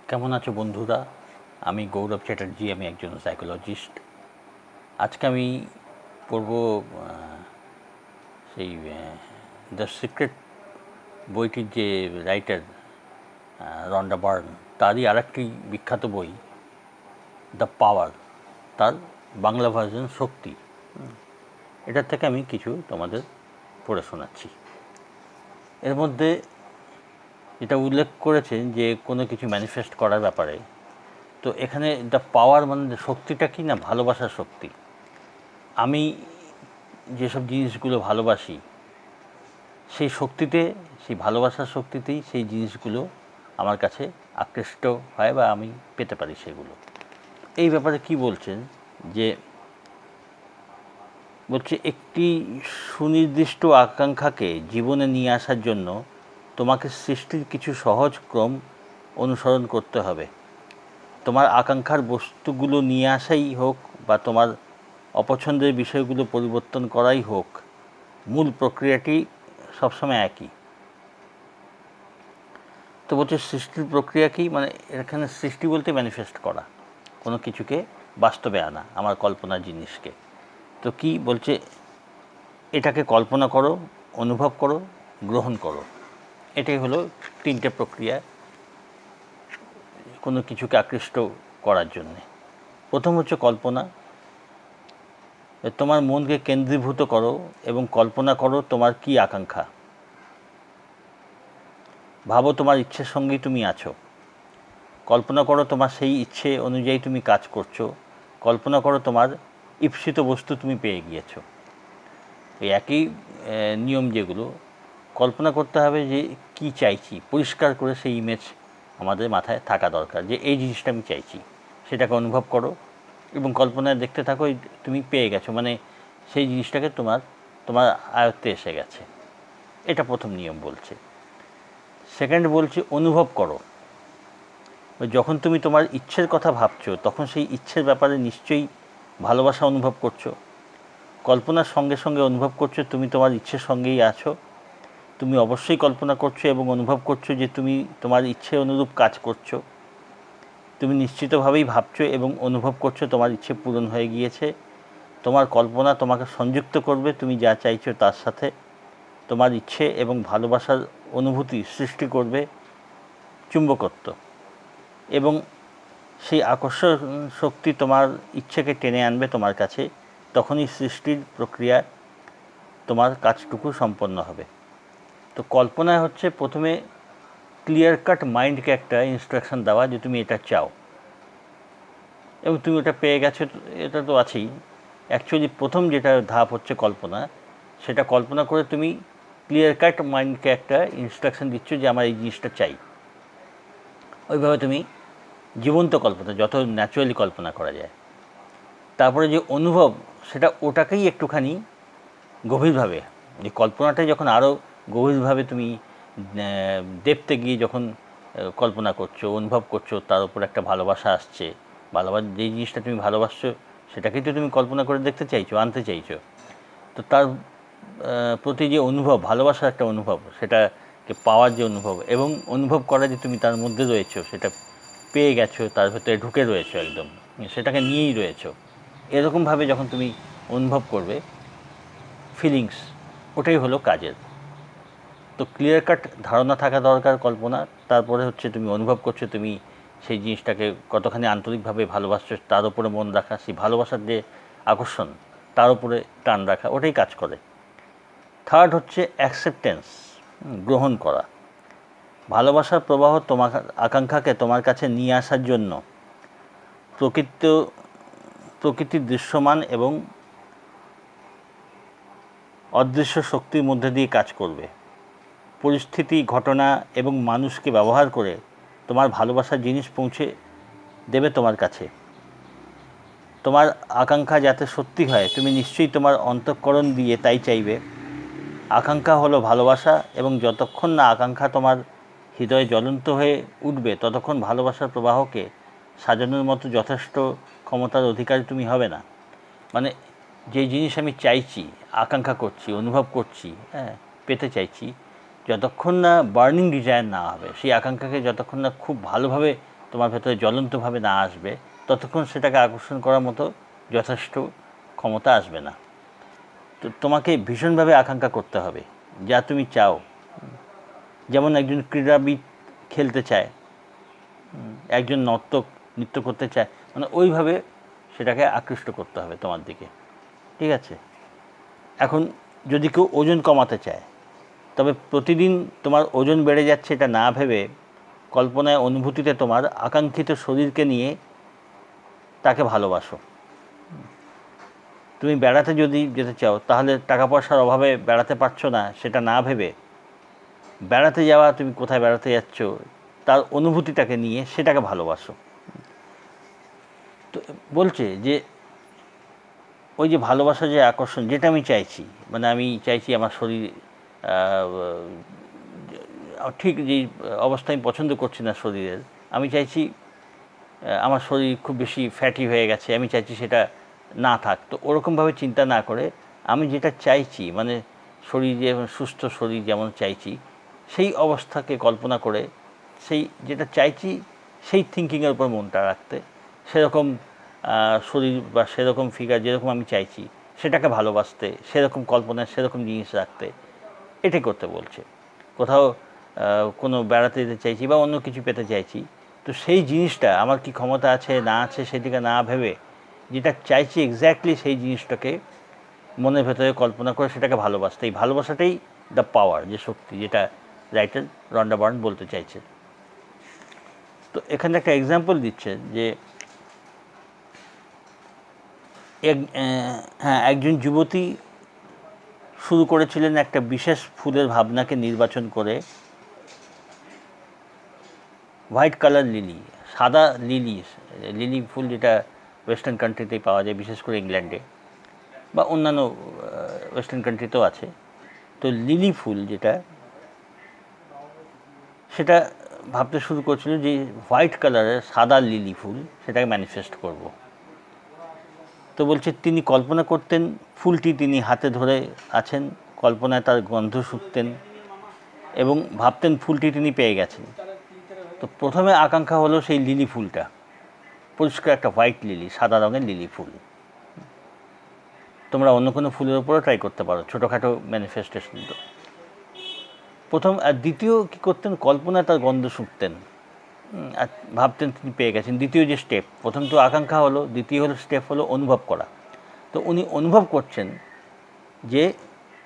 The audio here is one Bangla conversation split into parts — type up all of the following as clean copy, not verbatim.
কেমন আছো বন্ধুরা? আমি গৌরব চ্যাটার্জি, আমি একজন সাইকোলজিস্ট। আজকে আমি পড়ব সেই দ্য সিক্রেট বইটির যে রাইটার রন্ডা বার্ন, তারই আরেকটি বিখ্যাত বই দ্য পাওয়ার, তার বাংলা ভার্সন শক্তি। এটার থেকে আমি কিছু তোমাদের পড়ে শোনাচ্ছি। এর মধ্যে যেটা উল্লেখ করেছেন যে কোনো কিছু ম্যানিফেস্ট করার ব্যাপারে, তো এখানে দ্য পাওয়ার মানে শক্তিটা কি না, ভালোবাসার শক্তি। আমি যেসব জিনিসগুলো ভালোবাসি সেই শক্তিতে, সেই ভালোবাসার শক্তিতেই সেই জিনিসগুলো আমার কাছে আকৃষ্ট হয় বা আমি পেতে পারি সেগুলো। এই ব্যাপারে কি বলছেন যে বলছে একটি সুনির্দিষ্ট আকাঙ্ক্ষাকে জীবনে নিয়ে আসার জন্য তোমাকে সৃষ্টির কিছু সহজ ক্রম অনুসরণ করতে হবে। তোমার আকাঙ্ক্ষার বস্তুগুলো নিয়ে আসাই হোক বা তোমার অপছন্দের বিষয়গুলো পরিবর্তন করাই হোক, মূল প্রক্রিয়াটি সবসময় একই। তো বলছে সৃষ্টির প্রক্রিয়া কি, মানে এখানে সৃষ্টি বলতে ম্যানিফেস্ট করা, কোনো কিছুকে বাস্তবে আনা, আমার কল্পনার জিনিসকে। তো কি বলছে, এটাকে কল্পনা করো, অনুভব করো, গ্রহণ করো। এটাই হলো তিনটে প্রক্রিয়া কোনো কিছুকে আকৃষ্ট করার জন্যে। প্রথম হচ্ছে কল্পনা। তোমার মনকে কেন্দ্রীভূত করো এবং কল্পনা করো তোমার কি আকাঙ্ক্ষা। ভাবো তোমার ইচ্ছের সঙ্গেই তুমি আছো। কল্পনা করো তোমার সেই ইচ্ছে অনুযায়ী তুমি কাজ করছো। কল্পনা করো তোমার ঈপ্সিত বস্তু তুমি পেয়ে গিয়েছো। এই একই নিয়ম, যেগুলো কল্পনা করতে হবে যে কি চাইছি, পরিষ্কার করে সেই ইমেজ আমাদের মাথায় থাকা দরকার, যে এই জিনিসটা আমি চাইছি। সেটাকে অনুভব করো এবং কল্পনায় দেখতে থাকো তুমি পেয়ে গেছো, মানে সেই জিনিসটাকে তোমার আয়ত্তে এসে গেছে। এটা প্রথম নিয়ম বলছে। সেকেন্ড বলছে অনুভব করো। যখন তুমি তোমার ইচ্ছের কথা ভাবছো তখন সেই ইচ্ছের ব্যাপারে নিশ্চয়ই ভালোবাসা অনুভব করছো। কল্পনার সঙ্গে সঙ্গে অনুভব করছো তুমি তোমার ইচ্ছের সঙ্গেই আছো। তুমি অবশ্যই কল্পনা করছো এবং অনুভব করছো যে তুমি তোমার ইচ্ছে অনুরূপ কাজ করছো। তুমি নিশ্চিতভাবেই ভাবছো এবং অনুভব করছো তোমার ইচ্ছে পূরণ হয়ে গিয়েছে। তোমার কল্পনা তোমাকে সংযুক্ত করবে তুমি যা চাইছো তার সাথে। তোমার ইচ্ছে এবং ভালোবাসার অনুভূতি সৃষ্টি করবে চুম্বকত্ব, এবং সেই আকর্ষণ শক্তি তোমার ইচ্ছেকে টেনে আনবে তোমার কাছে। তখনই সৃষ্টির প্রক্রিয়া তোমার কাজটুকু সম্পন্ন হবে। তো কল্পনায় হচ্ছে প্রথমে ক্লিয়ার কাট মাইন্ডকে একটা ইনস্ট্রাকশন দেওয়া যে তুমি এটা চাও এবং তুমি ওটা পেয়ে গেছো, এটা তো আছেই। অ্যাকচুয়ালি প্রথম যেটা ধাপ হচ্ছে কল্পনা, সেটা কল্পনা করে তুমি ক্লিয়ার কাট মাইন্ডকে একটা ইনস্ট্রাকশন দিচ্ছ যে আমার এই জিনিসটা চাই। ওইভাবে তুমি জীবন্ত কল্পনা, যত ন্যাচুরালি কল্পনা করা যায়। তারপরে যে অনুভব, সেটা ওটাকেই একটুখানি গভীরভাবে, যে কল্পনাটাই যখন আরও গভীরভাবে তুমি ডেপথে গিয়ে যখন কল্পনা করছো, অনুভব করছো, তার উপর একটা ভালোবাসা আসছে। যেই জিনিসটা তুমি ভালোবাসছো সেটাকেই তো তুমি কল্পনা করে দেখতে চাইছো, আনতে চাইছো। তো তার প্রতি যে অনুভব, ভালোবাসার একটা অনুভব, সেটাকে পাওয়ার যে অনুভব এবং অনুভব করা যে তুমি তার মধ্যে রয়েছো, সেটা পেয়ে গেছো, তার ভেতরে ঢুকে রয়েছো, একদম সেটাকে নিয়েই রয়েছো, এরকমভাবে যখন তুমি অনুভব করবে, ফিলিংস, ওটাই হলো কাজের। তো ক্লিয়ার কাট ধারণা থাকা দরকার কল্পনা। তারপরে হচ্ছে তুমি অনুভব করছো তুমি সেই জিনিসটাকে কতখানি আন্তরিকভাবে ভালোবাসছো, তার উপরে মন রাখা, সেই ভালোবাসার যে আকর্ষণ তার উপরে টান রাখা, ওটাই কাজ করে। থার্ড হচ্ছে অ্যাকসেপ্টেন্স, গ্রহণ করা। ভালোবাসার প্রবাহ তোমার আকাঙ্ক্ষাকে তোমার কাছে নিয়ে আসার জন্য প্রকৃতির দৃশ্যমান এবং অদৃশ্য শক্তির মধ্যে দিয়ে কাজ করবে। পরিস্থিতি, ঘটনা এবং মানুষকে ব্যবহার করে তোমার ভালোবাসার জিনিস পৌঁছে দেবে তোমার কাছে। তোমার আকাঙ্ক্ষা যাতে সত্যি হয় তুমি নিশ্চয়ই তোমার অন্তঃকরণ দিয়ে তাই চাইবে। আকাঙ্ক্ষা হলো ভালোবাসা, এবং যতক্ষণ না আকাঙ্ক্ষা তোমার হৃদয়ে জ্বলন্ত হয়ে উঠবে ততক্ষণ ভালোবাসার প্রবাহকে সাজানোর মতো যথেষ্ট ক্ষমতার অধিকারী তুমি হবে না। মানে যে জিনিস আমি চাইছি, আকাঙ্ক্ষা করছি, অনুভব করছি, পেতে চাইছি, যতক্ষণ না বার্নিং ডিজায়ার না হবে, সেই আকাঙ্ক্ষাকে যতক্ষণ না খুব ভালোভাবে তোমার ভেতরে জ্বলন্তভাবে না আসবে ততক্ষণ সেটাকে আকর্ষণ করার মতো যথেষ্ট ক্ষমতা আসবে না। তো তোমাকে ভীষণভাবে আকাঙ্ক্ষা করতে হবে যা তুমি চাও। যেমন একজন ক্রীড়াবিদ খেলতে চায়, একজন নর্তক নৃত্য করতে চায়, মানে ওইভাবে সেটাকে আকৃষ্ট করতে হবে তোমার দিকে, ঠিক আছে? এখন যদি কেউ ওজন কমাতে চায়, তবে প্রতিদিন তোমার ওজন বেড়ে যাচ্ছে এটা না ভেবে কল্পনায় অনুভূতিতে তোমার আকাঙ্ক্ষিত শরীরকে নিয়ে তাকে ভালোবাসো। তুমি বেড়াতে যদি যেতে চাও তাহলে টাকা পয়সার অভাবে বেড়াতে পারছো না সেটা না ভেবে বেড়াতে যাওয়া, তুমি কোথায় বেড়াতে যাচ্ছ তার অনুভূতিটাকে নিয়ে সেটাকে ভালোবাসো। তো বলছে যে ওই যে ভালোবাসা, যে আকর্ষণ, যেটা আমি চাইছি, মানে আমি চাইছি আমার শরীর ঠিক যেই অবস্থা আমি পছন্দ করছি না শরীরের, আমি চাইছি আমার শরীর খুব বেশি ফ্যাটি হয়ে গেছে, আমি চাইছি সেটা না থাক। তো ওরকমভাবে চিন্তা না করে আমি যেটা চাইছি, মানে শরীর যে সুস্থ শরীর যেমন চাইছি, সেই অবস্থাকে কল্পনা করে সেই যেটা চাইছি সেই থিঙ্কিংয়ের উপর মনটা রাখতে, সেরকম শরীর বা সেরকম ফিগার যেরকম আমি চাইছি সেটাকে ভালোবাসতে, সেরকম কল্পনায় সেরকম জিনিস রাখতে, এটাই করতে বলছে। কোথাও কোনো বেড়াতে যেতে চাইছি বা অন্য কিছু পেতে চাইছি, তো সেই জিনিসটা আমার কি ক্ষমতা আছে না আছে সেদিকে না ভেবে যেটা চাইছি এক্স্যাক্টলি সেই জিনিসটাকে মনের ভেতরে কল্পনা করে সেটাকে ভালোবাসতে। এই ভালোবাসাটাই দ্য পাওয়ার, যে শক্তি, যেটা রাইটার রন্ডা বার্ন বলতে চাইছে। তো এখানে একটা এক্সাম্পল দিচ্ছে যে একজন যুবতী শুরু করেছিলেন একটা বিশেষ ফুলের ভাবনাকে নির্বাচন করে হোয়াইট কালার লিলি, সাদা লিলি, লিলি ফুল যেটা ওয়েস্টার্ন কান্ট্রিতেই পাওয়া যায়, বিশেষ করে ইংল্যান্ডে বা অন্যান্য ওয়েস্টার্ন কান্ট্রিতেও আছে। তো লিলি ফুল যেটা, সেটা ভাবতে শুরু করছিল যে হোয়াইট কালারের সাদা লিলি ফুল সেটাকে ম্যানিফেস্ট করব। তো বলছে তিনি কল্পনা করতেন ফুলটি তিনি হাতে ধরে আছেন, কল্পনায় তার গন্ধ শুঁকতেন এবং ভাবতেন ফুলটি তিনি পেয়ে গেছেন। তো প্রথমে আকাঙ্ক্ষা হলো সেই লিলি ফুলটা, পরিষ্কার একটা হোয়াইট লিলি, সাদা রঙের লিলি ফুল। তোমরা অন্য কোনো ফুলের উপরও ট্রাই করতে পারো, ছোটোখাটো ম্যানিফেস্টেশন। তো প্রথম। আর দ্বিতীয় কী করতেন, কল্পনায় তার গন্ধ শুঁকতেন আর ভাবতেন তিনি পেয়ে গেছেন। দ্বিতীয় যে স্টেপ, প্রথম তো আকাঙ্ক্ষা হলো, দ্বিতীয় হলো স্টেপ হলো অনুভব করা। তো উনি অনুভব করছেন যে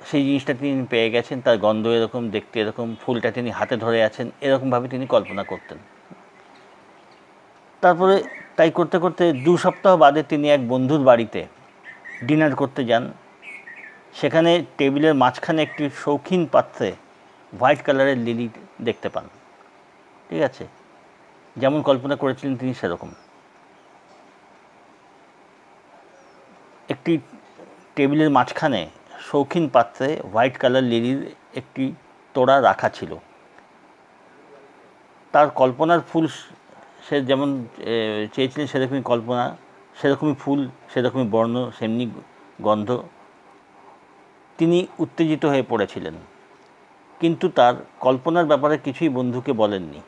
সেই জিনিসটা তিনি পেয়ে গেছেন, তার গন্ধ এরকম, দেখতে এরকম, ফুলটা তিনি হাতে ধরে আছেন, এরকমভাবে তিনি কল্পনা করতেন। তারপরে তাই করতে করতে 2 সপ্তাহ বাদে তিনি এক বন্ধুর বাড়িতে ডিনার করতে যান। সেখানে টেবিলের মাঝখানে একটি শৌখিন পাত্রে হোয়াইট কালারের লিলি দেখতে পান। ঠিক আছে, যেমন কল্পনা করেছিলেন তিনি সেরকম। একটি টেবিলের মাঝখানে শৌখিন পাত্রে হোয়াইট কালার লিলির একটি তোড়া রাখা ছিল। তার কল্পনার ফুল সে যেমন চেয়েছিলেন সেরকমই কল্পনা, সেরকমই ফুল, সেরকমই বর্ণ, সেমনি গন্ধ। তিনি উত্তেজিত হয়ে পড়েছিলেন, কিন্তু তার কল্পনার ব্যাপারে কিছুই বন্ধুকে বলেননি।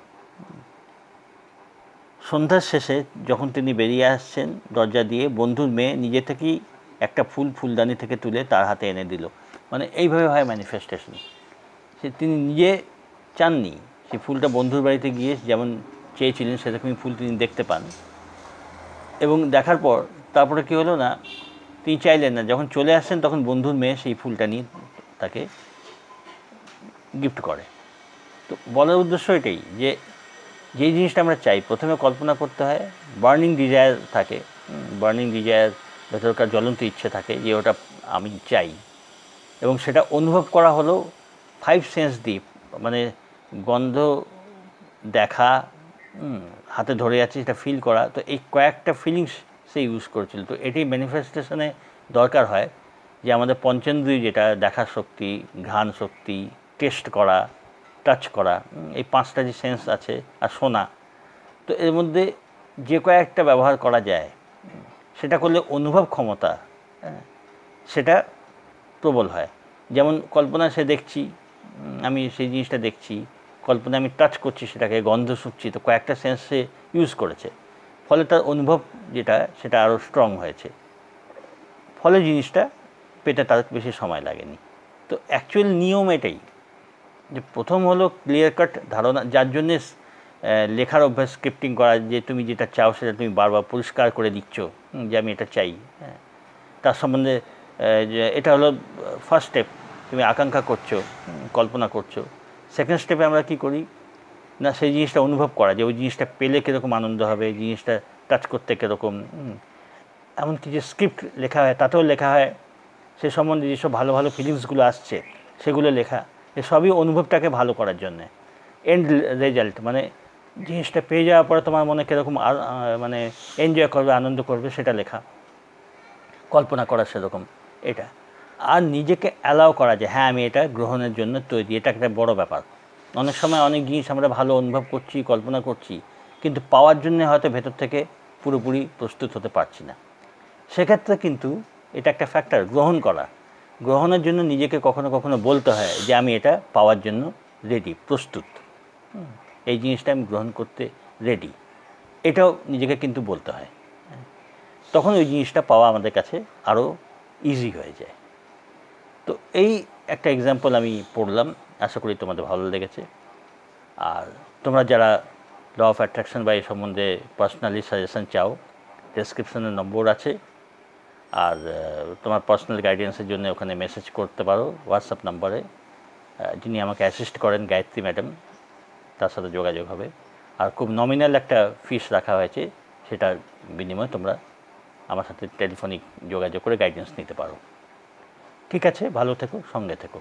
সন্ধ্যার শেষে যখন তিনি বেরিয়ে আসছেন দরজা দিয়ে, বন্ধুর মেয়ে নিজে থেকেই একটা ফুল ফুলদানি থেকে তুলে তার হাতে এনে দিল। মানে এইভাবে হয় ম্যানিফেস্টেশন। সে তিনি নিজে চাননি, সেই ফুলটা বন্ধুর বাড়িতে গিয়ে যেমন চেয়েছিলেন সেরকমই ফুল তিনি দেখতে পান। এবং দেখার পর তারপরে কী হলো না, তিনি চাইলেন না, যখন চলে আসছেন তখন বন্ধুর মেয়ে সেই ফুলটা নিয়ে তাকে গিফট করে। তো বলার উদ্দেশ্য এটাই যে যেই জিনিসটা আমরা চাই প্রথমে কল্পনা করতে হয়, বার্নিং ডিজায়ার থাকে, বার্নিং ডিজায়ার, ভেতরকার জ্বলন্ত ইচ্ছে থাকে যে ওটা আমি চাই, এবং সেটা অনুভব করা হলো 5 সেন্স দিয়ে, মানে গন্ধ, দেখা, হাতে ধরে আছে সেটা ফিল করা। তো এই কয়েকটা ফিলিংস সে ইউজ করেছিল। তো এটি ম্যানিফেস্টেশনে দরকার হয় যে আমাদের পঞ্চেন্দ্রিয়, যেটা দেখার শক্তি, ঘ্রাণ শক্তি, টেস্ট করা, টাচ করা, এই 5টা যে সেন্স আছে, আর শোনা, তো এর মধ্যে যে কয়েকটা ব্যবহার করা যায় সেটা করলে অনুভব ক্ষমতা সেটা প্রবল হয়। যেমন কল্পনা সে দেখছি, আমি সেই জিনিসটা দেখছি, কল্পনা আমি টাচ করছি সেটাকে, গন্ধ শুকছি, তো কয়েকটা সেন্সে ইউজ করেছে, ফলে তার অনুভব যেটা সেটা আরও স্ট্রং হয়েছে, ফলে জিনিসটা পেতে তার বেশি সময় লাগেনি। তো অ্যাকচুয়াল নিয়ম এটাই, যে প্রথম হলো ক্লিয়ার কাট ধারণা, যার জন্যে লেখার অভ্যাস, স্ক্রিপ্টিং করা, যে তুমি যেটা চাও সেটা তুমি বারবার পরিষ্কার করে দিচ্ছ, যে আমি এটা চাই, হ্যাঁ, তার সম্বন্ধে যে এটা হলো ফার্স্ট স্টেপ, তুমি আকাঙ্ক্ষা করছো, কল্পনা করছো। সেকেন্ড স্টেপে আমরা কী করি না, সেই জিনিসটা অনুভব করা, যে ওই জিনিসটা পেলে কীরকম আনন্দ হবে, জিনিসটা টাচ করতে কীরকম, এমনকি যে স্ক্রিপ্ট লেখা হয় তাতেও লেখা হয় সে সম্বন্ধে যেসব ভালো ভালো ফিলিংসগুলো আসছে সেগুলো লেখা, সবই অনুভবটাকে ভালো করার জন্যে। এন্ড রেজাল্ট মানে জিনিসটা পেয়ে যাওয়ার পরে তোমার মনে কীরকম মানে এনজয় করবে, আনন্দ করবে, সেটা লেখা, কল্পনা করা সেরকম এটা। আর নিজেকে অ্যালাউ করা, যে হ্যাঁ আমি এটা গ্রহণের জন্য তৈরি, এটা একটা বড় ব্যাপার। অনেক সময় অনেক জিনিস আমরা ভালো অনুভব করছি, কল্পনা করছি, কিন্তু পাওয়ার জন্য হয়তো ভেতর থেকে পুরোপুরি প্রস্তুত হতে পারছি না। সেক্ষেত্রে কিন্তু এটা একটা ফ্যাক্টর, গ্রহণ করা। গ্রহণের জন্য নিজেকে কখনো কখনো বলতে হয় যে আমি এটা পাওয়ার জন্য রেডি, প্রস্তুত, এই জিনিসটা আমি গ্রহণ করতে রেডি, এটাও নিজেকে কিন্তু বলতে হয়। তখন ওই জিনিসটা পাওয়া আমাদের কাছে আরও ইজি হয়ে যায়। তো এই একটা এক্সাম্পল আমি পড়লাম, আশা করি তোমাদের ভালো লেগেছে। আর তোমরা যারা ল অফ অ্যাট্রাকশন বা এই সম্বন্ধে পার্সোনালি সাজেশন চাও, ডেসক্রিপশনের নম্বর আছে, আর তোমার পার্সোনাল গাইডেন্সের জন্য ওখানে মেসেজ করতে পারো হোয়াটসঅ্যাপ নাম্বারে, যিনি আমাকে অ্যাসিস্ট করেন গায়ত্রী ম্যাডাম, তার সাথে যোগাযোগ হবে। আর খুব নমিনাল একটা ফিস রাখা হয়েছে, সেটার বিনিময়ে তোমরা আমার সাথে টেলিফোনিক যোগাযোগ করে গাইডেন্স নিতে পারো। ঠিক আছে, ভালো থেকো, সঙ্গে থেকো।